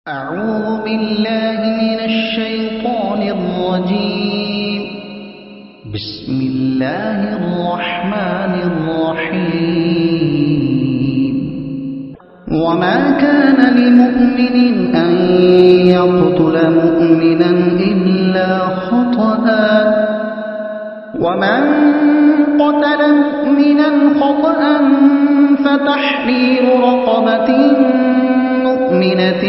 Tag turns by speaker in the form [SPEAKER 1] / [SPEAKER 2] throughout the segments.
[SPEAKER 1] أعوذ بالله من الشيطان الرجيم. بسم الله الرحمن الرحيم. وما كان لمؤمن أن يقتل مؤمنا إلا خطأ ومن قتل مؤمنا خطأ فتحرير رقبة مؤمنة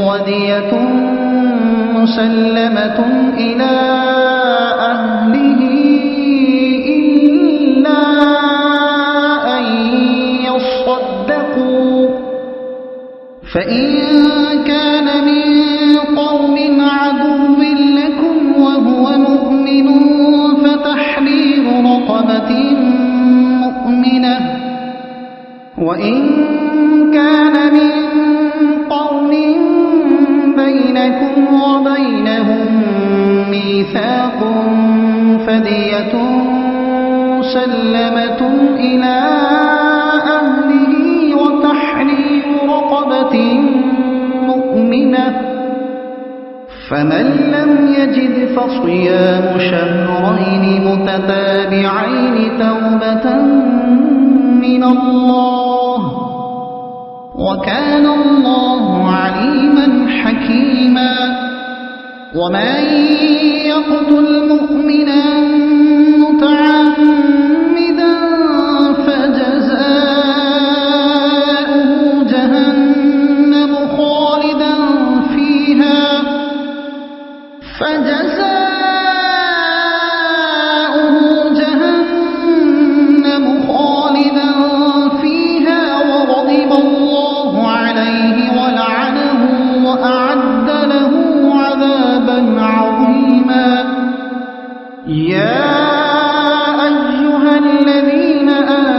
[SPEAKER 1] ودية مسلمة إلى أهله إلا أن يصدقوا فإن كان من قوم عدو لكم وهو مؤمن فتحرير رقبة مؤمنة وإن كان من قوم بينكم وبينهم ميثاق فدية مسلمة إلى أهله وتحرير رقبة مؤمنة فمن لم يجد فصيام شهرين متتابعين توبة من الله وكان الله عليما حكيما. ومن يقتل مؤمنا متعمدا فجزاؤه جهنم خالدا فيها وغضب الله عليه ولعنه وأعد له عذابا عظيما. يا أيها الذين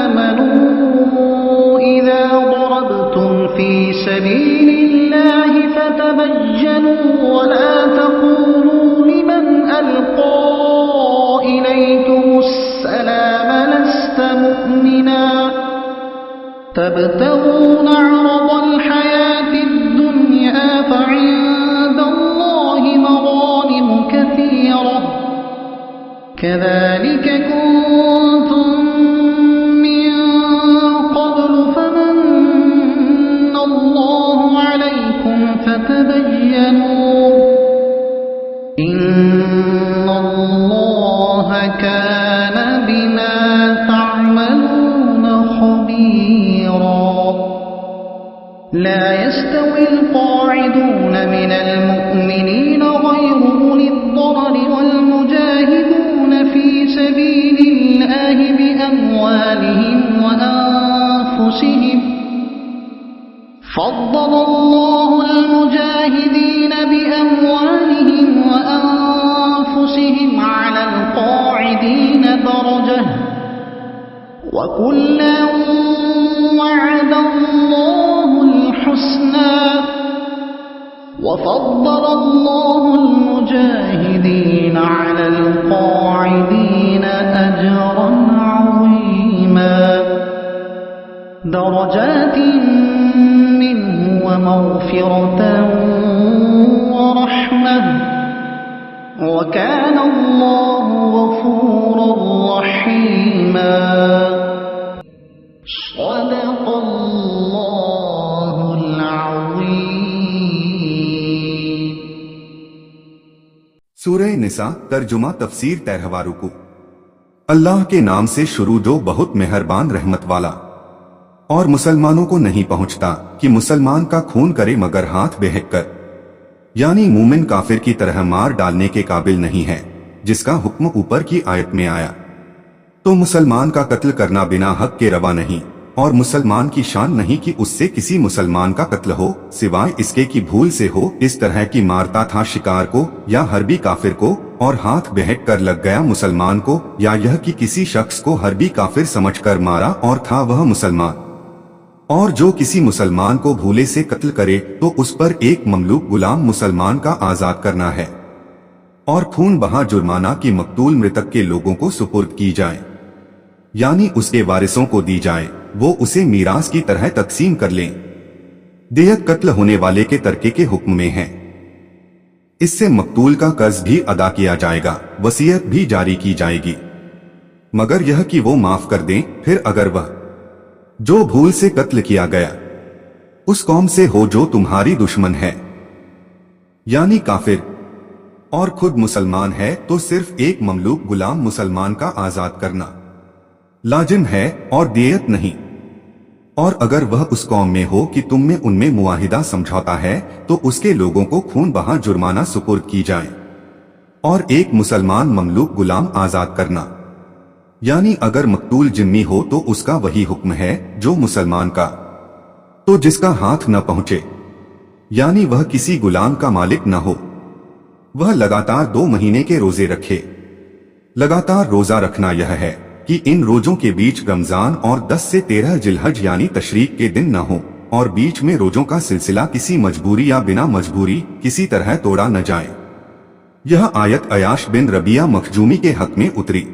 [SPEAKER 1] آمنوا إذا ضربتم في سبيل الله فتبينوا ولا تقولوا لمن ألقى إليكم السلام لست مؤمنا تبتغون عرض الحياة الدنيا فعند الله مغانم كثيرة كذلك كنتم من قبل فمن الله عليكم فتبينوا إن الله كان بما تعملون خبيرا. لا يستوي القاعدون من المؤمنين غير أولي الضرر والمجاهدون في سبيل الله بأموالهم وأنفسهم فضل الله المجاهدين بأموالهم وأنفسهم على القاعدين درجة وكلا وعد الله الحسنى وفضل الله المجاهدين على القاعدين أجرا عظيما. درجات منه ومغفرة ورحمة وكان الله غفورا رحيما. صدق الله العظيم.
[SPEAKER 2] سورہ نساء ترجمہ تفسیر 13واں رکوع. اللہ کے نام سے شروع جو بہت مہربان رحمت والا. اور مسلمانوں کو نہیں پہنچتا کہ مسلمان کا خون کرے مگر ہاتھ بہک کر، یعنی مومن کافر کی طرح مار ڈالنے کے قابل نہیں ہے، جس کا حکم اوپر کی آیت میں آیا. تو مسلمان کا قتل کرنا بنا حق کے روا نہیں، اور مسلمان کی شان نہیں کہ اس سے کسی مسلمان کا قتل ہو سوائے اس کے کی بھول سے ہو، اس طرح کی مارتا تھا شکار کو یا حربی کافر کو اور ہاتھ بہک کر لگ گیا مسلمان کو، یا یہ کہ کسی شخص کو حربی کافر سمجھ کر مارا اور تھا وہ مسلمان. اور جو کسی مسلمان کو بھولے سے قتل کرے تو اس پر ایک مملوک غلام مسلمان کا آزاد کرنا ہے، اور خون بہا جرمانہ کی مقتول مرتک کے لوگوں کو سپرد کی جائے، یعنی اس کے وارثوں کو دی جائے، وہ اسے میراث کی طرح تقسیم کر لیں. दियत कत्ल होने वाले के तरके के हुक्म में है। इससे मकतूल का कर्ज भी अदा किया जाएगा, वसीयत भी जारी की जाएगी, मगर यह कि वो माफ कर दें। फिर अगर वह जो भूल से कत्ल किया गया उस कौम से हो जो तुम्हारी दुश्मन है, यानी काफिर, और खुद मुसलमान है, तो सिर्फ एक ममलूक गुलाम मुसलमान का आजाद करना लाजिम है और दियत नहीं। और अगर वह उस कौम में हो कि तुम में उनमें मुआहिदा समझौता है, तो उसके लोगों को खून बहा जुर्माना सुपुर्द की जाए और एक मुसलमान ममलूक गुलाम आजाद करना। यानी अगर मकतूल जिम्मी हो तो उसका वही हुक्म है जो मुसलमान का, तो जिसका हाथ न पहुंचे, यानी वह किसी गुलाम का मालिक न हो, वह लगातार 2 महीने के रोजे रखे। लगातार रोजा रखना यह है कि इन रोजों के बीच रमजान और 10 से 13 जिलहज यानी तशरीक के दिन न हो, और बीच में रोजों का सिलसिला किसी मजबूरी या बिना मजबूरी किसी तरह तोड़ा न जाए। यह आयत अयाश बिन रबिया मखजूमी के हक में उतरी।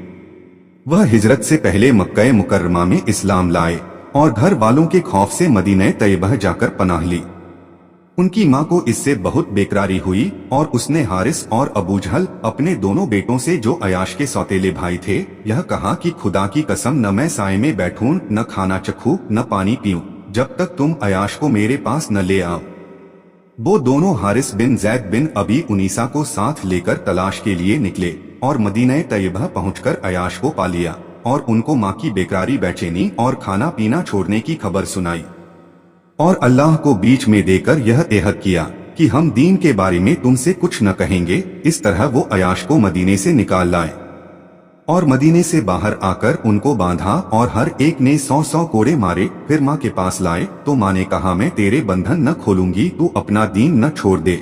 [SPEAKER 2] वह हिजरत से पहले मक्का मुकर्रमा में इस्लाम लाए और घर वालों के खौफ से मदीने तैयबा जाकर पनाह ली। उनकी मां को इससे बहुत बेकरारी हुई और उसने हारिस और अबू जहल अपने दोनों बेटों से, जो अयाश के सौतेले भाई थे, यह कहा कि खुदा की कसम, न मैं साए में बैठूं, न खाना चखूं, न पानी पीऊं, जब तक तुम अयाश को मेरे पास न ले आओ। वो दोनों हारिस बिन जैद बिन अबी उनीसा को साथ लेकर तलाश के लिए निकले और मदीने तैयबा पहुंचकर अयाश को पा लिया और उनको मां की बेकरारी, बेचैनी और खाना पीना छोड़ने की खबर सुनाई, और अल्लाह को बीच में देकर यह एहद किया कि हम दीन के बारे में तुमसे कुछ न कहेंगे। इस तरह वो अयाश को मदीने से निकाल लाए और मदीने से बाहर आकर उनको बांधा और हर एक ने 100-100 कोड़े मारे। फिर माँ के पास लाए तो माँ ने कहा, मैं तेरे बंधन न खोलूंगी, तू अपना दीन न छोड़ दे।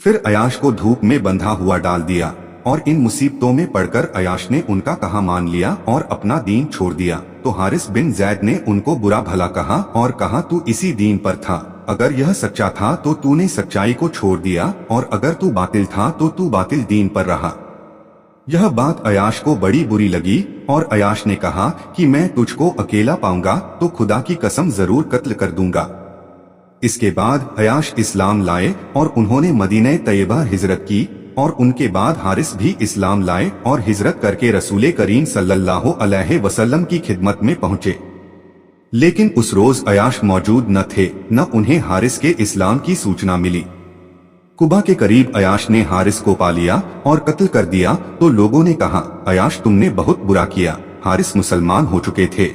[SPEAKER 2] फिर अयाश को धूप में बंधा हुआ डाल दिया और इन मुसीबतों में पड़कर अयाश ने उनका कहा मान लिया और अपना दीन छोड़ दिया। तो हारिस बिन जैद ने उनको बुरा भला कहा और कहा, तू इसी दीन पर था, अगर यह सच्चा था तो तूने सच्चाई को छोड़ दिया, और अगर तू बातिल था तो तू बातिल दीन पर रहा। यह बात अयाश को बड़ी बुरी लगी और अयाश ने कहा कि मैं तुझको अकेला पाऊंगा तो खुदा की कसम जरूर कत्ल कर दूंगा। इसके बाद अयाश इस्लाम लाए और उन्होंने मदीने तैयबा हिजरत की, और उनके बाद हारिस भी इस्लाम लाए और हिजरत करके रसूल करीम सल्लल्लाहु अलैहि वसल्लम की खिदमत में पहुंचे। लेकिन उस रोज अयाश मौजूद न थे, न उन्हें हारिस के इस्लाम की सूचना मिली। कुबा के करीब अयाश ने हारिस को पा लिया और कत्ल कर दिया, तो लोगों ने कहा, अयाश तुमने बहुत बुरा किया, हारिस मुसलमान हो चुके थे।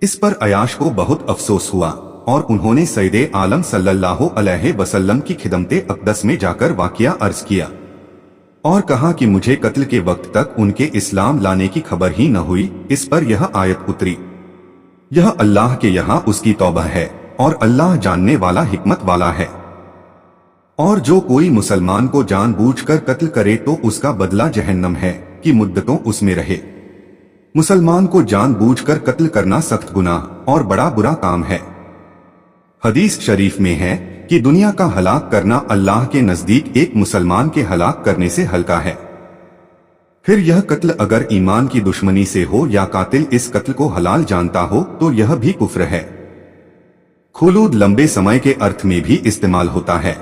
[SPEAKER 2] इस पर अयाश को बहुत अफसोस हुआ और उन्होंने सैयदे आलम सल्लल्लाहु अलैहि वसल्लम की खिदमते अक़दस में जाकर वाक़िया अर्ज किया और कहा कि मुझे कत्ल के वक्त तक उनके इस्लाम लाने की खबर ही न हुई। इस पर यह आयत उतरी, यह अल्लाह के यहाँ उसकी तौबा है और अल्लाह जानने वाला, हिकमत वाला है। और जो कोई मुसलमान को जानबूझकर कत्ल करे तो उसका बदला जहन्नम है कि मुद्दतों उसमें रहे। मुसलमान को जानबूझकर कत्ल करना सख्त गुनाह और बड़ा बुरा काम है। हदीस शरीफ में है कि दुनिया का हलाक करना अल्लाह के नजदीक एक मुसलमान के हलाक करने से हल्का है। फिर यह कत्ल अगर ईमान की दुश्मनी से हो या कातिल इस कत्ल को हलाल जानता हो तो यह भी कुफ्र है। खुलूद लंबे समय के अर्थ में भी इस्तेमाल होता है,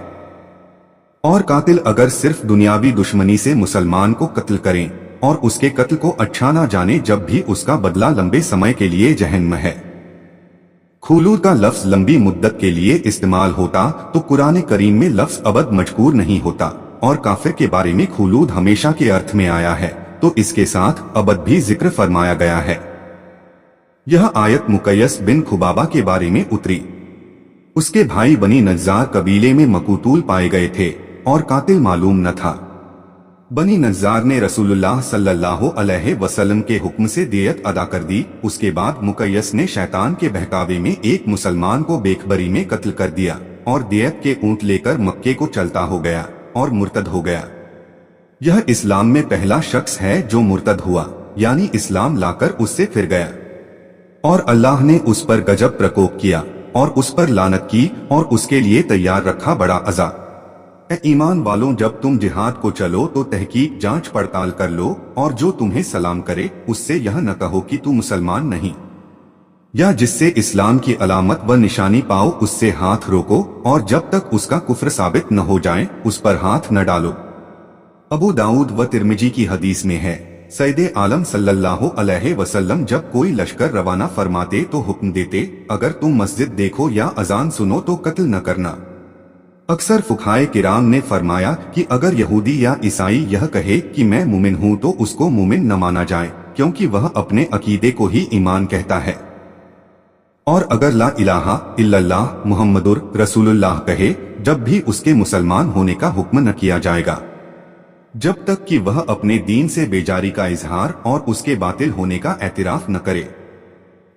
[SPEAKER 2] और कातिल अगर सिर्फ दुनियावी दुश्मनी से मुसलमान को कत्ल करें और उसके कत्ल को अच्छा ना जाने, जब भी उसका बदला लंबे समय के लिए जहन्नम है। खुलूद का लफ्ज लंबी मुद्दत के लिए इस्तेमाल होता तो कुरान करीम में लफ्ज अबद मजकूर नहीं होता, और काफिर के बारे में खुलूद हमेशा के अर्थ में आया है तो इसके साथ अबद भी जिक्र फरमाया गया है। यह आयत मुकय्यस बिन खुबाबा के बारे में उतरी। उसके भाई बनी नज्जार कबीले में मकतूल पाए गए थे और कातिल मालूम न था। बनी नज्जार ने रसूलुल्लाह सल्लल्लाहु अलैहि वसल्लम के हुक्म से दियत अदा कर दी। उसके बाद मुकय्यस ने शैतान के बहकावे में एक मुसलमान को बेखबरी में कत्ल कर दिया और दियत के ऊंट लेकर मक्के को चलता हो गया और मुर्तद हो गया। यह इस्लाम में पहला शख्स है जो मुर्तद हुआ, यानी इस्लाम लाकर उससे फिर गया, और अल्लाह ने उस पर गजब प्रकोप किया और उस पर लानत की और उसके लिए तैयार रखा बड़ा अज़ाब। ए ईमान वालों, जब तुम जिहाद को चलो तो तहकीक जांच पड़ताल कर लो, और जो तुम्हें सलाम करे उससे यह न कहो कि तू मुसलमान नहीं, या जिससे इस्लाम की अलामत व निशानी पाओ उससे हाथ रोको और जब तक उसका कुफ्र साबित न हो जाए उस पर हाथ न डालो। अबू दाऊद व तिर्मिजी की हदीस में है, सैयदे आलम सल्लल्लाहु अलैहि वसल्लम जब कोई लश्कर रवाना फरमाते तो हुक्म देते, अगर तुम मस्जिद देखो या अजान सुनो तो कत्ल न करना। अक्सर फुकाए किराम ने फरमाया कि अगर यहूदी या ईसाई यह कहे कि मैं मुमिन हूँ तो उसको मुमिन न माना जाए, क्योंकि वह अपने अकीदे को ही ईमान कहता है। और अगर ला इलाहा इल्लल्लाह मुहम्मदुर रसूलुल्लाह कहे, जब भी उसके मुसलमान होने का हुक्म न किया जाएगा जब तक कि वह अपने दीन से बेजारी का इजहार और उसके बातिल होने का एतराफ न करे।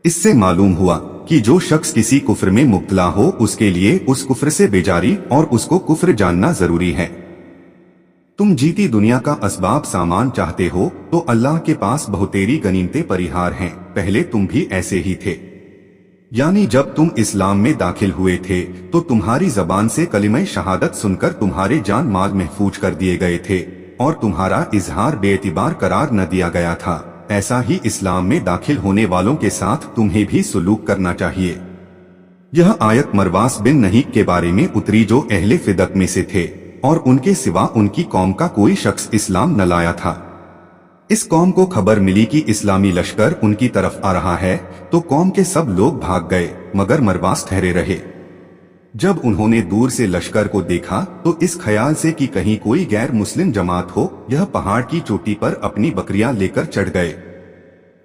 [SPEAKER 2] इससे मालूम हुआ कि जो शख्स किसी कुफ्र में मुब्तला हो उसके लिए उस कुफ्र से बेजारी और उसको कुफ्र जानना जरूरी है। तुम जीती दुनिया का असबाब सामान चाहते हो तो अल्लाह के पास बहुतेरी गनीमतें परिहार हैं, पहले तुम भी ऐसे ही थे। यानी जब तुम इस्लाम में दाखिल हुए थे तो तुम्हारी जबान से कलिमा शहादत सुनकर तुम्हारे जान माल महफूज कर दिए गए थे और तुम्हारा इजहार बेएतिबार करार न दिया गया था। ऐसा ही इस्लाम में दाखिल होने वालों के साथ तुम्हें भी सुलूक करना चाहिए। यह आयत मरवास बिन नहीक के बारे में उतरी जो अहले फिदक में से थे और उनके सिवा उनकी कौम का कोई शख्स इस्लाम न लाया था। इस कौम को खबर मिली कि इस्लामी लश्कर उनकी तरफ आ रहा है तो कौम के सब लोग भाग गए मगर मरवास ठहरे रहे। जब उन्होंने दूर से लश्कर को देखा तो इस ख्याल से कि कहीं कोई गैर मुस्लिम जमात हो, यह पहाड़ की चोटी पर अपनी बकरियां लेकर चढ़ गए।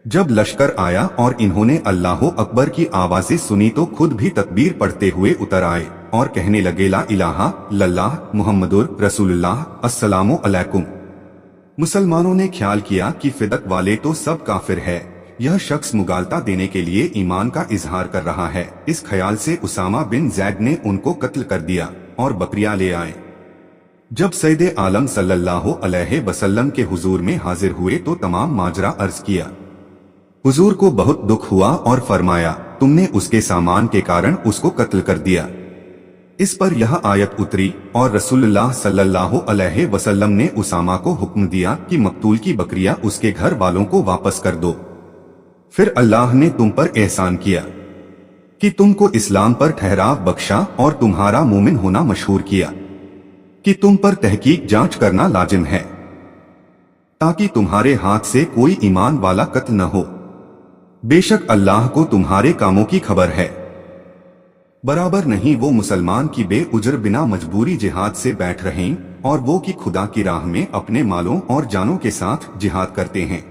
[SPEAKER 2] जब लश्कर आया और इन्होंने अल्लाहो अकबर की आवाजें सुनी तो खुद भी तकबीर पढ़ते हुए उतर आए और कहने लगे, ला इलाहा इल्लल्लाह मुहम्मदुर रसूलुल्लाह अस्सलामु अलैकुम। मुसलमानों ने ख्याल किया कि फिदक वाले तो सब काफिर है, यह शख्स मुगालता देने के लिए ईमान का इजहार कर रहा है। इस ख्याल से उसामा बिन जैद ने उनको कत्ल कर दिया और बकरियां ले आए। जब सैयदे आलम सल्लल्लाहु अलैहि वसल्लम के हुजूर में हाजिर हुए तो तमाम माजरा अर्ज किया। हुजूर को बहुत दुख हुआ और फरमाया, तुमने उसके सामान के कारण उसको कत्ल कर दिया। इस पर यह आयत उतरी और रसूलुल्लाह सल्लल्लाहु अलैहि वसल्लम ने उसामा को हुक्म दिया कि मकतूल की बकरियां उसके घर वालों को वापस कर दो। फिर अल्लाह ने तुम पर एहसान किया कि तुमको इस्लाम पर ठहराव बख्शा और तुम्हारा मोमिन होना मशहूर किया कि तुम पर तहकीक जांच करना लाजिम है ताकि तुम्हारे हाथ से कोई ईमान वाला कत्ल न हो। बेशक अल्लाह को तुम्हारे कामों की खबर है। बराबर नहीं वो मुसलमान की बेउज्र बिना मजबूरी जिहाद से बैठ रहें और वो कि खुदा की राह में अपने मालों और जानों के साथ जिहाद करते हैं।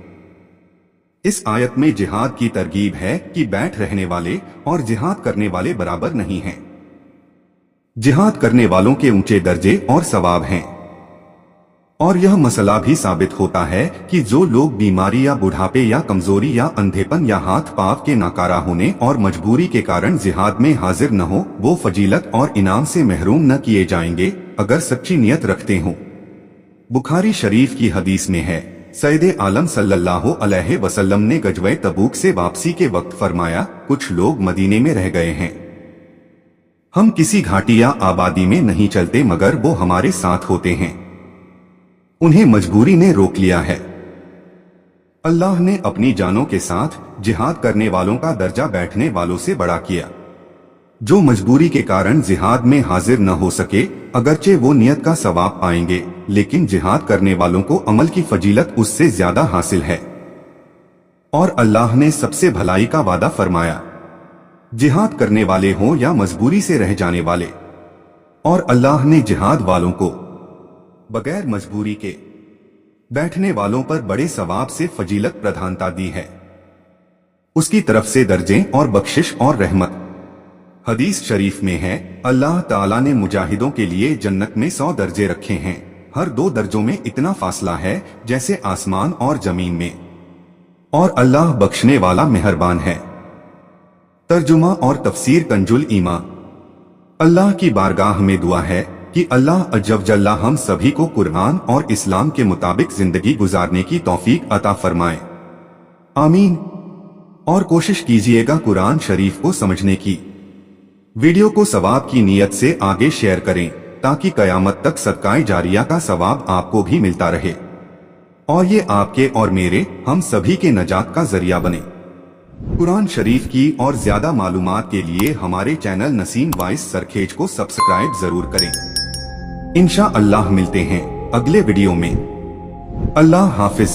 [SPEAKER 2] इस आयत में जिहाद की तरगीब है कि बैठ रहने वाले और जिहाद करने वाले बराबर नहीं हैं। जिहाद करने वालों के ऊंचे दर्जे और सवाब हैं। और यह मसला भी साबित होता है कि जो लोग बीमारी या बुढ़ापे या कमजोरी या अंधेपन या हाथ पांव के नाकारा होने और मजबूरी के कारण जिहाद में हाजिर न हो, वो फजीलत और इनाम से महरूम न किए जाएंगे अगर सच्ची नियत रखते हों। बुखारी शरीफ की हदीस में है, सैयदे आलम सल्लल्लाहु अलैहि वसल्लम ने गजवे तबूक से वापसी के वक्त फरमाया, कुछ लोग मदीने में रह गए हैं। हम किसी घाटी या आबादी में नहीं चलते मगर वो हमारे साथ होते हैं। उन्हें मजबूरी ने रोक लिया है। अल्लाह ने अपनी जानों के साथ जिहाद करने वालों का दर्जा बैठने वालों से बड़ा किया। जो मजबूरी के कारण जिहाद में हाजिर न हो सके, अगरचे वो नियत का सवाब पाएंगे, लेकिन जिहाद करने वालों को अमल की फजीलत उससे ज्यादा हासिल है। और अल्लाह ने सबसे भलाई का वादा फरमाया, जिहाद करने वाले हों या मजबूरी से रह जाने वाले। और अल्लाह ने जिहाद वालों को बगैर मजबूरी के बैठने वालों पर बड़े सवाब से फजीलत प्रधानता दी है। उसकी तरफ से दर्जे और बख्शिश और रहमत। हदीस शरीफ में है, अल्लाह ताला ने मुजाहिदों के लिए जन्नत में 100 दर्जे रखे हैं। हर 2 दर्जों में इतना फासला है जैसे आसमान और जमीन में। और अल्लाह बख्शने वाला मेहरबान है। तर्जुमा और तफसीर कंजुल ईमा। अल्लाह की बारगाह में दुआ है कि अल्लाह अज्जवजल्ला हम सभी को कुरान और इस्लाम के मुताबिक जिंदगी गुजारने की तौफीक अता फरमाए। आमीन। और कोशिश कीजिएगा कुरान शरीफ को समझने की। वीडियो को सवाब की नीयत से आगे शेयर करें ताकि कयामत तक सदकाए जारिया का सवाब आपको भी मिलता रहे और ये आपके और मेरे हम सभी के नजात का जरिया बने। कुरान शरीफ की और ज्यादा मालूमात के लिए हमारे चैनल नसीम वॉइस सरखेज को सब्सक्राइब जरूर करें। इंशा अल्लाह मिलते हैं अगले वीडियो में। अल्लाह हाफिज।